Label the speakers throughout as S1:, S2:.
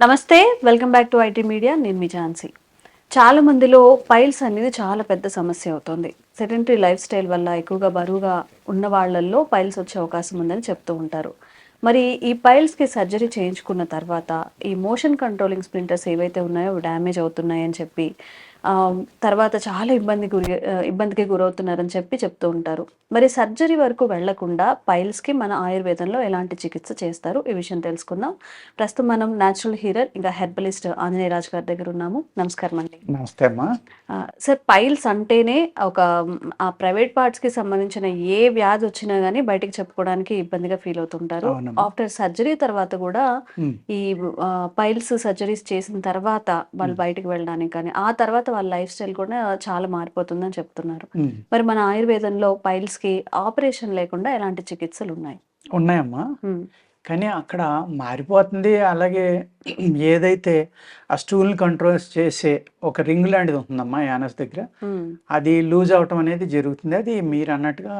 S1: నమస్తే, welcome back to IT media. నేను మీ ఝాన్సీ. చాలా మందిలో పైల్స్ అనేది చాలా పెద్ద సమస్య అవుతుంది. సెడెంటరీ లైఫ్ స్టైల్ వల్ల ఎక్కువగా బరువుగా ఉన్న వాళ్ళల్లో పైల్స్ వచ్చే అవకాశం ఉందని చెప్తూ ఉంటారు. మరి ఈ పైల్స్కి సర్జరీ చేయించుకున్న తర్వాత ఈ మోషన్ కంట్రోలింగ్ స్ప్లింటర్స్ ఏవైతే ఉన్నాయో డ్యామేజ్ అవుతున్నాయని చెప్పి తర్వాత చాలా ఇబ్బందికి గురవుతున్నారని చెప్పి చెప్తూ ఉంటారు. మరి సర్జరీ వరకు వెళ్లకుండా పైల్స్కి మన ఆయుర్వేదంలో ఎలాంటి చికిత్స చేస్తారు, ఈ విషయం తెలుసుకుందాం. ప్రస్తుతం మనం న్యాచురల్ హీరర్ ఇంకా హెర్బలిస్ట్ ఆంజనేయ రాజు గారి దగ్గర ఉన్నాము. నమస్కారం అండి.
S2: నమస్తే అమ్మా.
S1: సార్, పైల్స్ అంటేనే ఒక ఆ ప్రైవేట్ పార్ట్స్కి సంబంధించిన ఏ వ్యాధి వచ్చినా కానీ బయటికి చెప్పుకోవడానికి ఇబ్బందిగా ఫీల్ అవుతుంటారు.
S2: అవునమ్మా.
S1: ఆఫ్టర్ సర్జరీ తర్వాత కూడా
S2: ఉమ్,
S1: ఈ పైల్స్ సర్జరీస్ చేసిన తర్వాత వాళ్ళు
S2: ఉమ్,
S1: బయటికి వెళ్ళడానికి కానీ ఆ తర్వాత వాళ్ళ లైఫ్ స్టైల్ కూడా చాలా మారిపోతుందని చెప్తున్నారు.
S2: ఉమ్.
S1: మరి మన ఆయుర్వేదంలో పైల్స్కి ఆపరేషన్ లేకుండా ఎలాంటి చికిత్సలు ఉన్నాయి?
S2: ఉన్నాయమ్మా.
S1: ఉమ్,
S2: కానీ అక్కడ మారిపోతుంది. అలాగే ఏదైతే ఆ స్టూల్ని కంట్రోల్ చేసే ఒక రింగ్ లాంటిది ఉంటుందమ్మా యానస్ దగ్గర,
S1: ఉమ్,
S2: అది లూజ్ అవటం అనేది జరుగుతుంది. అది మీరు అన్నట్టుగా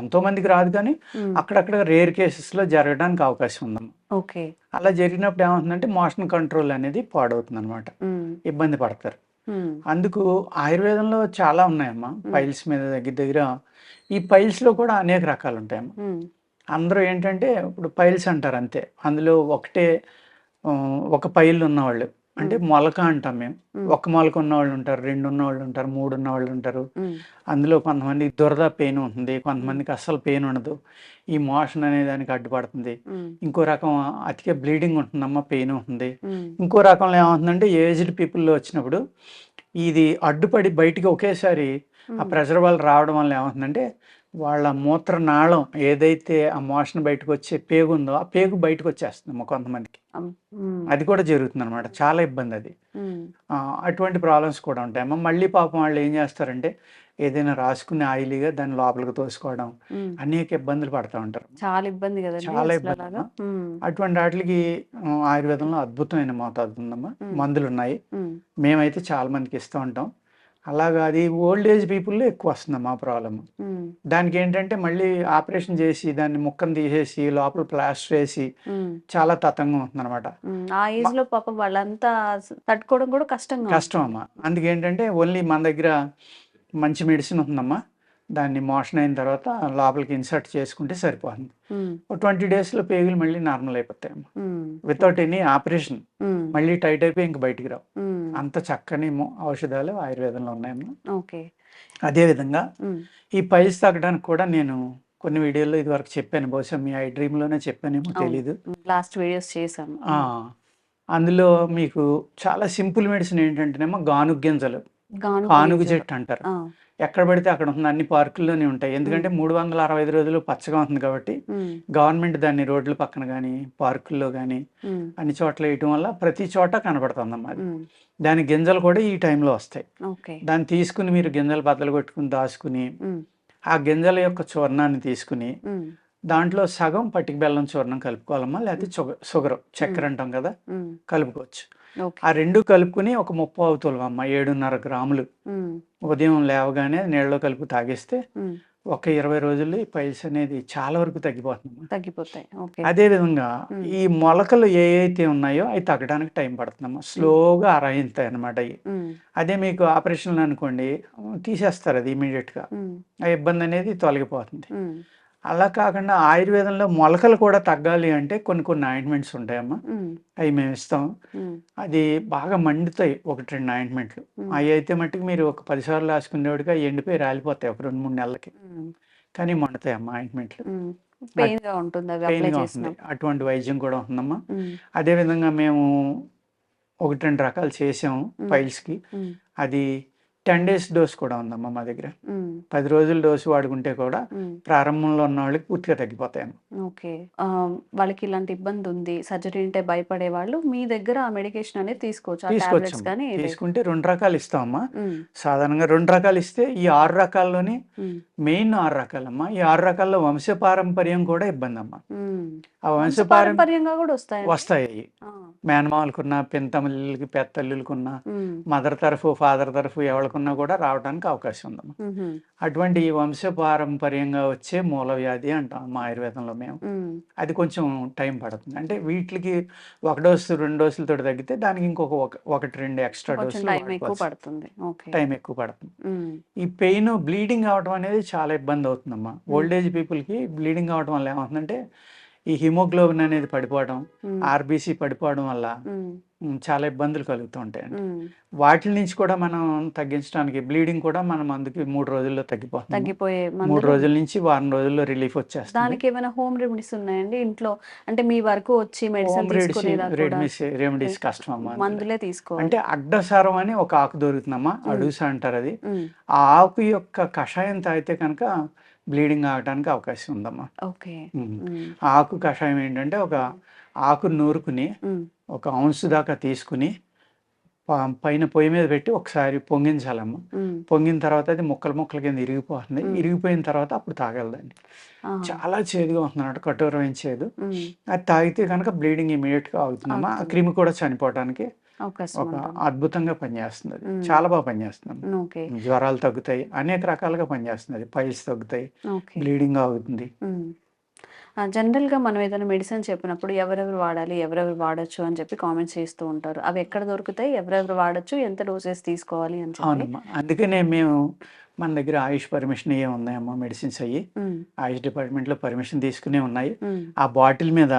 S2: ఎంతో మందికి రాదు, కానీ
S1: ఉమ్.
S2: అక్కడక్కడ రేర్ కేసెస్లో జరగడానికి అవకాశం ఉందమ్మా.
S1: ఓకే.
S2: అలా జరిగినప్పుడు ఏమవుతుందంటే మోషన్ కంట్రోల్ అనేది పాడవుతుంది అనమాట.
S1: ఉమ్,
S2: ఇబ్బంది పడతారు.
S1: ఉమ్,
S2: అందుకు ఆయుర్వేదంలో చాలా ఉన్నాయమ్మా
S1: ఉమ్,
S2: పైల్స్ మీద. దగ్గర దగ్గర ఈ పైల్స్లో కూడా అనేక రకాలు ఉంటాయమ్మా.
S1: ఉమ్,
S2: అందరూ ఏంటంటే ఇప్పుడు పైల్స్ అంటారు అంతే. అందులో ఒకటే ఒక పైల్ ఉన్నవాళ్ళు అంటే
S1: ఉమ్,
S2: మొలక అంటాం మేము.
S1: ఉమ్,
S2: ఒక మొలక ఉన్నవాళ్ళు ఉంటారు, 2 ఉన్నవాళ్ళు ఉంటారు, 3 ఉన్నవాళ్ళు ఉంటారు.
S1: ఉమ్,
S2: అందులో కొంతమందికి దురద పెయిన్ ఉంటుంది,
S1: ఉమ్,
S2: కొంతమందికి అస్సలు పెయిన్ ఉండదు. ఈ మోషన్ అనే దానికి అడ్డుపడుతుంది.
S1: ఉమ్,
S2: ఇంకో రకం అతికే బ్లీడింగ్ ఉంటుందమ్మా, పెయిన్ ఉంటుంది.
S1: ఉమ్,
S2: ఇంకో రకంలో ఏమవుతుందంటే ఏజ్డ్ పీపుల్లో వచ్చినప్పుడు ఇది అడ్డుపడి బయటికి ఒకేసారి ఆ
S1: ఉమ్,
S2: ప్రెషర్ వల్ల రావడం వల్ల ఏమవుతుందంటే వాళ్ళ మూత్రనాళం ఏదైతే ఆ మోషన్ బయటకు వచ్చే పేగు ఉందో ఆ పేగు బయటకు వచ్చేస్తుందమ్మా కొంతమందికి.
S1: అమ్, ఉమ్,
S2: అది కూడా జరుగుతుంది అనమాట. చాలా ఇబ్బంది అది.
S1: ఉమ్,
S2: అటువంటి ప్రాబ్లమ్స్ కూడా ఉంటాయమ్మా. మళ్ళీ పాపం వాళ్ళు ఏం చేస్తారంటే ఏదైనా రాసుకుని ఆయిలీగా దాన్ని లోపలికి తోసుకోవడం,
S1: ఉమ్.
S2: అనేక ఇబ్బందులు పడుతూ ఉంటారు.
S1: చాలా ఇబ్బంది కదండి
S2: చాలా
S1: అసలు
S2: ఇబ్బంది
S1: అలాగా.
S2: అమ్మా. అటువంటి వాటికి ఆయుర్వేదంలో అద్భుతమైన మోతాదు ఉందమ్మా, మందులు ఉన్నాయి. మేమైతే చాలా మందికి ఇస్తూ ఉంటాం. అలాగా అది ఓల్డ్ ఏజ్ పీపుల్లో ఎక్కువ వస్తుందమ్మా ప్రాబ్లమ్. దానికి ఏంటంటే మళ్ళీ ఆపరేషన్ చేసి దాన్ని ముక్కను తీసేసి లోపల ప్లాస్టర్ వేసి చాలా తతంగం ఉంటుందన్నమాట.
S1: ఆ ఏజ్ లో పాపం వాళ్ళంతా తట్టుకోవడం కూడా కష్టంగా
S2: కష్టం
S1: ఉంటుంది.
S2: అమ్మా. అందుకేంటంటే ఓన్లీ మన దగ్గర మంచి మెడిసిన్ ఉంటుందమ్మా. దాన్ని మోషన్ అయిన తర్వాత లోపలికి ఇన్సర్ట్ చేసుకుంటే సరిపోతుంది.
S1: ఉమ్,
S2: ఒక 20 డేస్లో పేగులు మళ్ళీ నార్మల్ అయిపోతాయమ్మా,
S1: ఉమ్,
S2: వితౌట్ ఎనీ ఆపరేషన్.
S1: ఉమ్,
S2: మళ్ళీ టైట్ అయిపోయి ఇంక బయటికి రావు.
S1: ఉమ్.
S2: అంత చక్కని ఔషధాలు ఆయుర్వేదంలో ఉన్నాయమ్మా.
S1: ఓకే.
S2: అదేవిధంగా
S1: ఉమ్,
S2: ఈ పైల్స్ తగ్గడానికి కూడా నేను కొన్ని వీడియోల్లో ఇదివరకు చెప్పాను. బహుశా మీ ఐ డ్రీమ్లోనే చెప్పానేమో
S1: అవును,
S2: తెలీదు.
S1: లాస్ట్ వీడియోస్ చేశాను.
S2: ఆ, అందులో మీకు చాలా సింపుల్ మెడిసిన్ ఏంటంటేనేమో గానుగ గింజలు, కానుగ
S1: గింజలు.
S2: చెట్టు అంటారు.
S1: ఆ,
S2: ఎక్కడ పడితే అక్కడ ఉంటుంది, అన్ని పార్కుల్లోనే ఉంటాయి. ఎందుకంటే 365 రోజులు పచ్చగా ఉంటుంది కాబట్టి
S1: ఉమ్,
S2: గవర్నమెంట్ దాన్ని రోడ్ల పక్కన కానీ పార్కుల్లో కానీ
S1: ఉమ్,
S2: అన్ని చోట్ల వేయటం వల్ల ప్రతి చోట కనబడుతుందమ్మా అది.
S1: ఉమ్.
S2: దాని గింజలు కూడా ఈ టైంలో వస్తాయి.
S1: ఓకే.
S2: దాన్ని తీసుకుని మీరు గింజలు బద్దలు కొట్టుకుని దాచుకుని
S1: ఉమ్,
S2: ఆ గింజల యొక్క చూర్ణాన్ని తీసుకుని
S1: ఉమ్,
S2: దాంట్లో సగం పటిక బెల్లం చూర్ణం కలుపుకోవాలమ్మా, లేకపోతే షుగర్ చక్కెర అంటాం కదా,
S1: ఉమ్.
S2: కలుపుకోవచ్చు.
S1: ఓకే.
S2: ఆ రెండు కలుపుకుని ఒక 30 తులవమ్మ, 7.5 గ్రాములు
S1: ఉమ్,
S2: ఉదయం లేవగానే నీళ్ళలో కలిపి తాగేస్తే
S1: ఉమ్.
S2: ఒక 20 రోజుల్లో ఈ పైల్స్ అనేది చాలా వరకు తగ్గిపోతుందమ్మా.
S1: తగ్గిపోతాయి. ఓకే.
S2: అదేవిధంగా
S1: ఉమ్,
S2: ఈ మొలకలు ఏ అయితే ఉన్నాయో అవి తగ్గడానికి టైం పడుతుందమ్మా. స్లోగా అరాయిస్తాయి అనమాట అవి.
S1: ఉమ్,
S2: అదే మీకు ఆపరేషన్లు అనుకోండి, తీసేస్తారు అది ఇమీడియట్గా.
S1: ఉమ్,
S2: ఆ ఇబ్బంది అనేది తొలగిపోతుంది.
S1: ఉమ్,
S2: అలా కాకుండా ఆయుర్వేదంలో మొలకలు కూడా తగ్గాలి అంటే కొన్ని కొన్ని ఆయింట్మెంట్స్ ఉంటాయమ్మా,
S1: ఉమ్,
S2: అవి మేము ఇస్తాం.
S1: ఉమ్,
S2: అది బాగా మండుతాయి 1-2 ఆయింట్మెంట్లు. అవి అయితే మట్టుకు మీరు ఒక 10 సార్లు రాసుకునేవాడికి అవి ఎండిపోయి రాలిపోతాయి ఒక 2-3 నెలలకి.
S1: ఉమ్,
S2: కానీ మండుతాయి అమ్మా ఆయింట్మెంట్లు.
S1: ఉమ్. పెయిన్ గా ఉంటుంది అవి అప్లై
S2: పెయిన్గా ఉంటుంది.
S1: చేసినప్పుడు.
S2: అటువంటి వైద్యం కూడా ఉందమ్మా.
S1: ఉమ్,
S2: అదేవిధంగా మేము 1-2 రకాలు చేసాము
S1: ఉమ్,
S2: పైల్స్కి.
S1: ఉమ్,
S2: అది 10 డేస్ డోస్ కూడా ఉందమ్మా మా దగ్గర.
S1: ఉమ్,
S2: 10 రోజుల డోసు వాడుకుంటే కూడా
S1: ఉమ్.
S2: ప్రారంభంలో ఉన్న వాళ్ళకి పూర్తిగా తగ్గిపోతాయమ్మా.
S1: ఓకే. వాళ్ళకి ఇలాంటి ఇబ్బంది ఉంది, సర్జరీ అంటే భయపడే వాళ్ళు మీ దగ్గర ఆ మెడికేషన్ అనేది తీసుకోవచ్చు, ఆ టాబ్లెట్స్
S2: తీసుకొచ్చాము.
S1: కానీ
S2: తీసుకుంటే 2 రకాలు ఇస్తామమ్మా.
S1: ఉమ్,
S2: సాధారణంగా 2 రకాలు ఇస్తే ఈ 6 రకాల్లోని
S1: ఉమ్,
S2: మెయిన్ 6 రకాలమ్మా. ఈ 6 రకాల్లో వంశపారంపర్యం కూడా ఇబ్బంది అమ్మా.
S1: ఉమ్.
S2: ఆ వంశపారం
S1: వంశపారంపర్యంగా కూడా వస్తాయి.
S2: వస్తాయి. మేనమామలకున్న, పినతల్లులకి, పెద్దల్లులకున్న,
S1: ఉమ్,
S2: మదర్ తరఫు, ఫాదర్ తరఫు ఎవరికున్నా కూడా రావడానికి అవకాశం ఉందమ్మా.
S1: ఉహు,
S2: అటువంటి వంశపారంపర్యంగా వచ్చే మూలవ్యాధి అంటాం మా ఆయుర్వేదంలో మేము.
S1: ఉమ్,
S2: అది కొంచెం టైం పడుతుంది. అంటే వీటికి 1 డోసు, 2 డోసులతో తగ్గితే దానికి ఇంకొక 1, 2 ఎక్స్ట్రా
S1: కొంచెం
S2: డోసులు
S1: టైం ఎక్కువ
S2: వాడుకోవాల్సి
S1: పడుతుంది. ఓకే.
S2: టైం ఎక్కువ పడుతుంది.
S1: ఉమ్,
S2: ఈ పెయిన్, బ్లీడింగ్ అవ్వడం అనేది చాలా ఇబ్బంది అవుతుందమ్మా. ఓల్డ్ ఏజ్ పీపుల్‌కి బ్లీడింగ్ అవ్వడం వల్ల ఏమవుతుందంటే, ఈ హిమోగ్లోబిన్ అనేది పడిపోవడం,
S1: ఉమ్,
S2: ఆర్‌బీసీ పడిపోవడం వల్ల
S1: ఉమ్,
S2: చాలా ఇబ్బందులు కలుగుతూ ఉంటాయండి.
S1: ఉమ్.
S2: వాటిల నుంచి కూడా మనం తగ్గించడానికి బ్లీడింగ్ కూడా మన మందుకి 3 రోజుల్లో తగ్గిపోతుందమ్మా.
S1: తగ్గిపోయే
S2: 3
S1: మందులు.
S2: రోజుల నుంచి వారం రోజుల్లో రిలీఫ్ వచ్చేస్తుంది.
S1: దానికి ఏమైనా హోమ్ రెమెడీస్ ఉన్నాయండి ఇంట్లో? అంటే మీ వరకు వచ్చి
S2: హోమ్
S1: మెడిసిన్ తీసుకునేలా కూడా
S2: రెమెడీస్ కష్టం అమ్మా.
S1: మందులే తీసుకోవాలి.
S2: అంటే అడ్డసారం అని ఒక ఆకు దొరుకుతుందమ్మా, అడుస అంటారు అది.
S1: ఉమ్,
S2: ఆ ఆకు యొక్క కషాయం తాగితే కనుక బ్లీడింగ్ ఆగటానికి అవకాశం ఉందమ్మా.
S1: ఓకే.
S2: ఉమ్.
S1: ఉమ్,
S2: ఆ ఆకు కషాయం ఏంటంటే, ఒక ఆకు నూరుకుని
S1: ఉమ్,
S2: 1 ఔన్స్ దాకా తీసుకుని పైన పొయ్యి మీద పెట్టి ఒకసారి పొంగించాలమ్మా.
S1: ఉమ్,
S2: పొంగిన తర్వాత అది ముక్కలు ముక్కల కింద ఇరిగిపోతుంది.
S1: ఉమ్.
S2: ఇరిగిపోయిన తర్వాత అప్పుడు తాగలదండి.
S1: ఆహా.
S2: చాలా చేదుగా ఉంటున్నమాట, కఠోరమైన చేదు.
S1: ఉమ్,
S2: అది తాగితే కనుక బ్లీడింగ్ ఇమీడియట్గా అవుతుందమ్మా. ఆ
S1: అవుతుంది.
S2: క్రిమి కూడా చనిపోవడానికి
S1: అవకాశం
S2: ఒక
S1: ఉంటుంది.
S2: అద్భుతంగా పనిచేస్తుంది. అది
S1: ఉమ్,
S2: చాలా బాగా పనిచేస్తుంది.
S1: ఓకే.
S2: జ్వరాలు తగ్గుతాయి, అనేక రకాలుగా పనిచేస్తుంది. అది పైల్స్ తగ్గుతాయి,
S1: ఓకే.
S2: బ్లీడింగ్ ఆగుతుంది.
S1: ఉమ్. జనరల్గా మనం ఏదైనా మెడిసిన్ చెప్పినప్పుడు ఎవరెవరు వాడాలి, ఎవరెవరు వాడొచ్చు అని చెప్పి కామెంట్స్ చేస్తూ ఉంటారు. అవి ఎక్కడ దొరుకుతాయి, ఎవరెవరు వాడొచ్చు, ఎంత డోసెస్ తీసుకోవాలి అని చెప్పి.
S2: అవునమ్మా. అందుకనే మేము మన దగ్గర ఆయుష్ పర్మిషన్ ఏ ఉన్నాయమ్మా, మెడిసిన్స్ అయ్యి
S1: ఉమ్,
S2: ఆయుష్ డిపార్ట్మెంట్లో పర్మిషన్ తీసుకునే ఉన్నాయి.
S1: ఉమ్,
S2: ఆ బాటిల్ మీద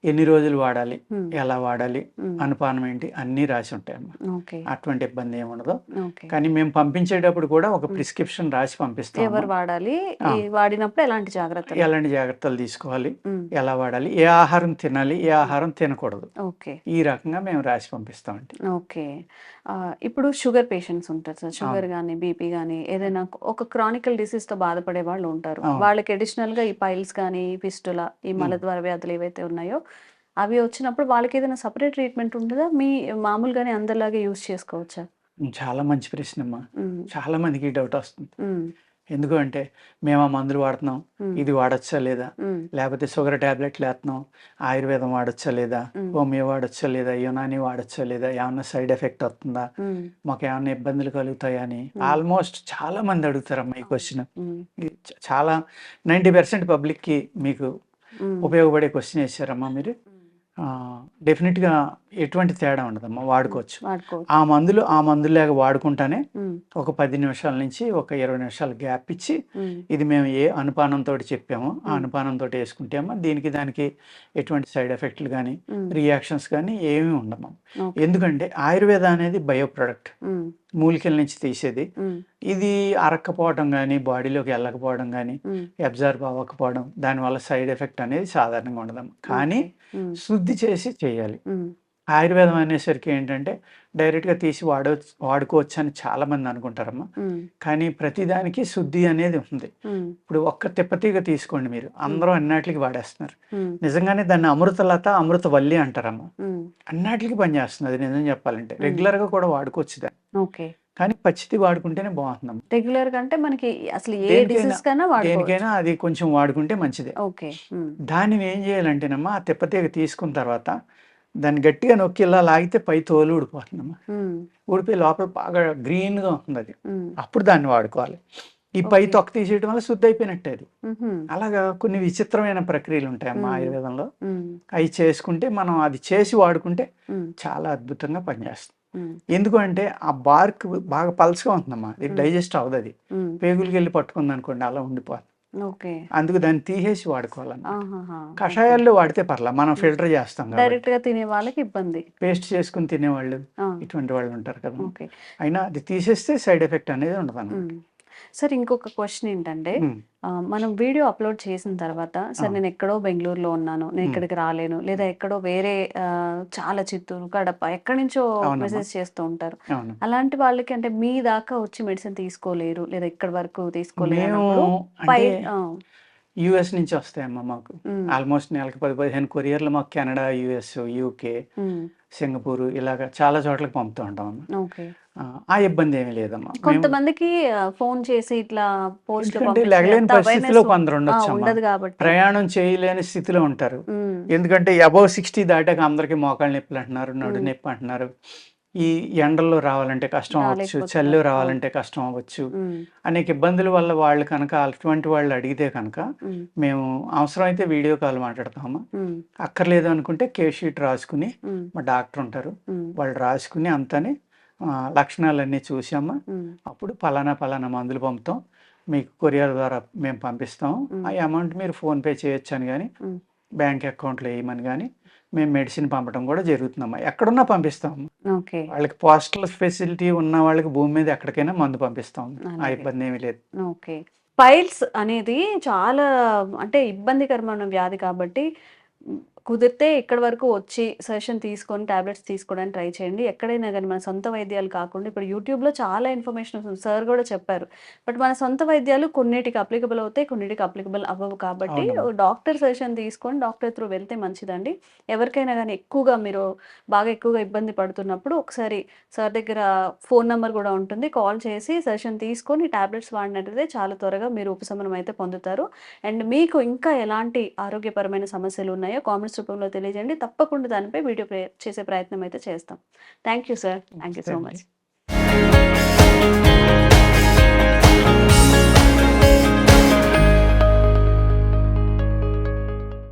S2: ఎన్ని రోజులు వాడాలి,
S1: ఉమ్,
S2: ఎలా వాడాలి,
S1: ఉమ్,
S2: అనుపానం ఏంటి అన్నీ రాసి ఉంటాయమ్మా.
S1: ఓకే.
S2: అటువంటి ఇబ్బంది ఏమి ఉండదు.
S1: ఓకే.
S2: కానీ మేము పంపించేటప్పుడు కూడా ఒక
S1: ఉమ్.
S2: ప్రిస్క్రిప్షన్ రాసి పంపిస్తాము.
S1: ఎవరు వాడాలి,
S2: ఆ.
S1: వాడినప్పుడు ఎలాంటి జాగ్రత్తలు?
S2: ఎలాంటి జాగ్రత్తలు తీసుకోవాలి,
S1: ఉమ్,
S2: ఎలా వాడాలి, ఏ ఆహారం తినాలి, ఏ ఆహారం తినకూడదు,
S1: ఓకే.
S2: ఈ రకంగా మేము రాసి పంపిస్తామండి.
S1: ఓకే. ఇప్పుడు షుగర్ పేషెంట్స్ ఉంటారు సార్. షుగర్
S2: అవును.
S1: కానీ, బీపీ కానీ ఏదైనా ఒక క్రానికల్ డిసీజ్‌తో బాధపడే వాళ్ళు ఉంటారు.
S2: అవును.
S1: వాళ్ళకి అడిషనల్‌గా ఈ పైల్స్ కానీ, ఈ ఫిస్టులా, ఈ
S2: ఉమ్.
S1: మలద్వార వ్యాధులు ఏవైతే ఉన్నాయో, అవి వచ్చినప్పుడు వాళ్ళకి ఏదైనా సెపరేట్ ట్రీట్మెంట్ ఉంటదా? మామూలుగానే అందరిలాగే యూజ్ చేసుకోవచ్చా?
S2: చాలా మంచి ప్రశ్నమ్మా.
S1: హ్మ్.
S2: చాలా మందికి ఈ డౌట్ వస్తుంది.
S1: హ్మ్.
S2: ఎందుకు అంటే, మేము ఆ మందులు వాడుతున్నాం,
S1: హ్మ్.
S2: ఇది వాడొచ్చా లేదా,
S1: హ్మ్.
S2: లేకపోతే షుగర్ ట్యాబ్లెట్లు వేస్తున్నాం, ఆయుర్వేదం వాడొచ్చా లేదా,
S1: హ్మ్.
S2: హోమియో వాడొచ్చా లేదా, యునాని వాడొచ్చా లేదా, ఏమన్నా సైడ్ ఎఫెక్ట్ వస్తుందా,
S1: హ్మ్.
S2: మాకు ఏమన్నా ఇబ్బందులు కలుగుతాయా అని
S1: హ్మ్.
S2: ఆల్మోస్ట్ చాలా మంది అడుగుతారమ్మా ఈ క్వశ్చన్.
S1: హ్మ్.
S2: ఇది చాలా 90% పబ్లిక్కి మీకు
S1: హ్మ్.
S2: ఉపయోగపడే క్వశ్చన్ వేసారమ్మా మీరు. డెఫినెట్గా ఎటువంటి తేడా ఉండదమ్మా, వాడుకోవచ్చు.
S1: వాడుకోవచ్చు.
S2: ఆ మందులాగా వాడుకుంటానే
S1: హ్మ్.
S2: ఒక 10 నిమిషాల నుంచి ఒక 20 నిమిషాలు గ్యాప్ ఇచ్చి,
S1: హ్మ్.
S2: ఇది మేము ఏ అనుపానంతో చెప్పామో ఆ
S1: హ్మ్.
S2: అనుపానంతో వేసుకుంటామో దానికి ఎటువంటి సైడ్ ఎఫెక్ట్లు కానీ,
S1: హ్మ్.
S2: రియాక్షన్స్ కానీ ఏమీ ఉండము.
S1: ఓకే.
S2: ఎందుకంటే ఆయుర్వేద అనేది బయో ప్రొడక్ట్,
S1: హ్మ్.
S2: మూలికల నుంచి తీసేది.
S1: హ్మ్.
S2: ఇది అరక్కపోవడం కానీ, బాడీలోకి వెళ్ళకపోవడం కానీ,
S1: హ్మ్.
S2: అబ్జర్వ్ అవ్వకపోవడం, దానివల్ల సైడ్ ఎఫెక్ట్ అనేది సాధారణంగా ఉండదమ్మా. కానీ
S1: ఓకే. హ్మ్.
S2: శుద్ధి చేసి చేయాలి.
S1: హ్మ్.
S2: ఆయుర్వేదం అనేసరికి ఏంటంటే, డైరెక్ట్‌గా తీసి వాడుకోవచ్చు అని చాలామంది అనుకుంటారమ్మా.
S1: హ్మ్.
S2: కానీ ప్రతిదానికి శుద్ధి అనేది ఉంది.
S1: హ్మ్.
S2: ఇప్పుడు ఒక్క తిప్పతీగ తీసుకోండి మీరు, అందరూ అన్నిట్లికి వాడేస్తున్నారు.
S1: హ్మ్.
S2: నిజంగానే దాన్ని అమృతలత, అమృతవల్లి అంటారమ్మా.
S1: హ్మ్.
S2: అన్నిట్లికి పనిచేస్తుంది అది, నిజం చెప్పాలంటే.
S1: హ్మ్.
S2: రెగ్యులర్‌గా కూడా వాడుకోవచ్చు దాన్ని.
S1: ఓకే.
S2: కానీ పచ్చిది వాడుకుంటేనే బాగుంటుందమ్మా.
S1: రెగ్యులర్‌గా అంటే మనకి అసలు ఏ
S2: దేనికైనా
S1: డిసీజ్ కైనా వాడుకోవచ్చు.
S2: దేనికైనా అది కొంచెం వాడుకుంటే మంచిదే.
S1: ఓకే. హ్మ్.
S2: దాన్ని ఏం చేయాలంటేనమ్మా, ఆ తిప్పతీగ తీసుకున్న తర్వాత దాన్ని గట్టిగా నొక్కి ఇలా లాగితే పై తోలు ఊడిపోతుందమ్మా.
S1: హ్మ్.
S2: ఊడిపోయి లోపల బాగా గ్రీన్‌గా ఉంటుంది అది.
S1: హ్మ్.
S2: అప్పుడు దాన్ని వాడుకోవాలి. ఈ పై
S1: ఓకే.
S2: తొక్క తీసేయడం వల్ల శుద్ధి అయిపోయినట్టే అది.
S1: హుహు.
S2: అలాగా కొన్ని విచిత్రమైన ప్రక్రియలు ఉంటాయమ్మా
S1: హ్మ్.
S2: ఆయుర్వేదంలో.
S1: హ్మ్.
S2: అయి చేసుకుంటే, మనం అది చేసి వాడుకుంటే
S1: హ్మ్.
S2: చాలా అద్భుతంగా పనిచేస్తుంది.
S1: హ్మ్.
S2: ఎందుకు అంటే ఆ బార్క్ బాగా పల్చగా ఉంటుందమ్మా. ఇది
S1: హ్మ్.
S2: డైజెస్ట్ అవ్వదది.
S1: హ్మ్.
S2: పేగులకెళ్ళి పట్టుకుందనుకోండి అలా ఉండిపోతుంది.
S1: ఓకే.
S2: అందుకు దాన్ని తీసేసి వాడుకోవాలన్నమాట.
S1: ఆహాహా! ఓకే.
S2: కషాయాల్లో వాడితే పర్లా, మనం
S1: హ్మ్.
S2: ఫిల్టర్ చేస్తాం కాబట్టి.
S1: డైరెక్ట్‌గా తినే వాళ్ళకి ఇబ్బంది.
S2: పేస్ట్ చేసుకొని తినేవాళ్ళు,
S1: ఆ!
S2: ఇటువంటి వాళ్ళు ఉంటారు కదమ్మా.
S1: ఓకే.
S2: అయినా అది తీసేస్తే సైడ్ ఎఫెక్ట్ అనేది ఉండదన్నమాట.
S1: హ్మ్. సార్ ఇంకొక క్వెషన్ ఏంటంటే,
S2: హ్మ్.
S1: మనం వీడియో అప్‌లోడ్ చేసిన తర్వాత, సార్
S2: అవును.
S1: నేను ఎక్కడో బెంగుళూరులో ఉన్నాను, నేను
S2: హ్మ్.
S1: ఇక్కడికి రాలేను, లేదా ఎక్కడో వేరే చాలా చిత్తూరు, కడప ఎక్కడి నుంచో
S2: అవునమ్మా.
S1: మెసేజ్ చేస్తూ ఉంటారు.
S2: అవును.
S1: అలాంటి వాళ్ళకి అంటే మీ దాకా వచ్చి మెడిసిన్ తీసుకోలేరు, లేదా ఇక్కడి వరకు తీసుకోలేరు
S2: మేము
S1: అన్నప్పుడు పై
S2: అంటే
S1: ఆ!
S2: యూఎస్ నుంచి వస్తాయమ్మా మాకు.
S1: హ్మ్.
S2: ఆల్మోస్ట్ నెలకి 10, 15 కొరియర్లు మాకు కెనడా, యూఎస్, యూకే,
S1: హ్మ్.
S2: సింగపూర్ ఇలాగ చాలా చోట్లకి పంపుతూ ఉంటామమ్మా.
S1: ఓకే.
S2: ఆ ఇబ్బంది ఏమీ లేదమ్మా. మేము
S1: కొంతమందికి ఫోన్ చేసి ఇట్లా పోస్ట్‌లు
S2: ఎందుకంటే
S1: పంపించి
S2: లెగలేని
S1: అంత
S2: పరిస్థితిలో
S1: అవేర్‌నెస్
S2: కొందరు ఉండొచ్చమ్మా.
S1: ఉండదు కాబట్టి.
S2: ప్రయాణం చేయలేని స్థితిలో ఉంటారు.
S1: హ్మ్.
S2: ఎందుకంటే అబోవ్ 60 దాటాక అందరికీ మోకాళ్ళ నొప్పులు అంటున్నారు, నడు
S1: హ్మ్.
S2: నొప్పి అంటున్నారు. ఈ ఎండల్లో రావాలంటే కష్టం అవ్వచ్చు, చలిలో
S1: రాలేకపోతున్నారు. అవును.
S2: రావాలంటే కష్టం అవ్వచ్చు.
S1: హ్మ్.
S2: అనేక ఇబ్బందుల వల్ల వాళ్ళు కనుక అటువంటి వాళ్ళు అడిగితే కనుక
S1: హ్మ్.
S2: మేము అవసరమైతే వీడియో కాల్ మాట్లాడతామమ్మా.
S1: హ్మ్.
S2: అక్కర్లేదు అనుకుంటే కేస్ షీట్ రాసుకుని
S1: హ్మ్.
S2: మా డాక్టర్ ఉంటారు.
S1: హ్మ్.
S2: వాళ్ళు రాసుకుని అంతానే లక్షణాలన్నీ చూసామా
S1: హ్మ్.
S2: అప్పుడు పలానా పలానా మందులు పంపుతాం. మీకు కొరియర్ ద్వారా మేము పంపిస్తాం. ఆ అమౌంట్ మీరు ఫోన్‌పే చేయొచ్చని గాని,
S1: హ్మ్.
S2: బ్యాంక్ అకౌంట్‌లో ఎయమని గాని, మేము మెడిసిన్ పంపడం కూడా జరుగుతుందమ్మా. ఎక్కడున్నా పంపిస్తాం.
S1: ఓకే.
S2: వాళ్ళకి పోస్టల్ ఫెసిలిటీ ఉన్న వాళ్ళకి భూమి మీద ఎక్కడికైనా మందు పంపిస్తాం. ఆ
S1: అలాగే.
S2: ఇబ్బందేమీ లేదు.
S1: ఓకే. పైల్స్ అనేది చాలా అంటే ఇబ్బందికరమైన వ్యాధి కాబట్టి హ్మ్, కుదిరితే ఇక్కడి వరకు వచ్చి సజెషన్ తీసుకొని టాబ్లెట్స్ తీసుకోవడానికి ట్రై చేయండి. ఎక్కడైనా గాని మన సొంత వైద్యాలు కాకుండా ఇప్పుడు యూట్యూబ్‌లో చాలా ఇన్ఫర్మేషన్ వస్తుంది. సార్ గూడా చెప్పారు. బట్ మన సొంత వైద్యాలు కొన్నిటికి అప్లికబుల్ అవుతాయి. కొన్నిటికి అప్లికబుల్ అవ్వవు కాబట్టి
S2: అవునమ్మా.
S1: డాక్టర్ సజెషన్ తీసుకొని డాక్టర్ త్రూ వెళ్తే మంచిదండి. ఎవరికైనా గాని ఎక్కువగా మీరు బాగా ఎక్కువగా ఇబ్బంది పడుతున్నప్పుడు ఒకసారి సార్ దగ్గర ఫోన్ నంబర్ గూడా ఉంటుంది. కాల్ చేసి సజెషన్ తీసుకొని టాబ్లెట్స్ వాడినట్లయితే చాలా త్వరగా మీరు ఉపశమనం అయితే పొందుతారు. అండ్ మీకు ఇంకా ఎలాంటి ఆరోగ్యపరమైన సమస్యలు ఉన్నాయో కామెంట్స్ రూపంలో తెలియజేయండి. తప్పకుండా దానిపై వీడియో చేసే ప్రయత్నం అయితే చేస్తాం. Thank you sir. Thank you
S2: నమస్తే
S1: సో
S2: అండి.
S1: మచ్.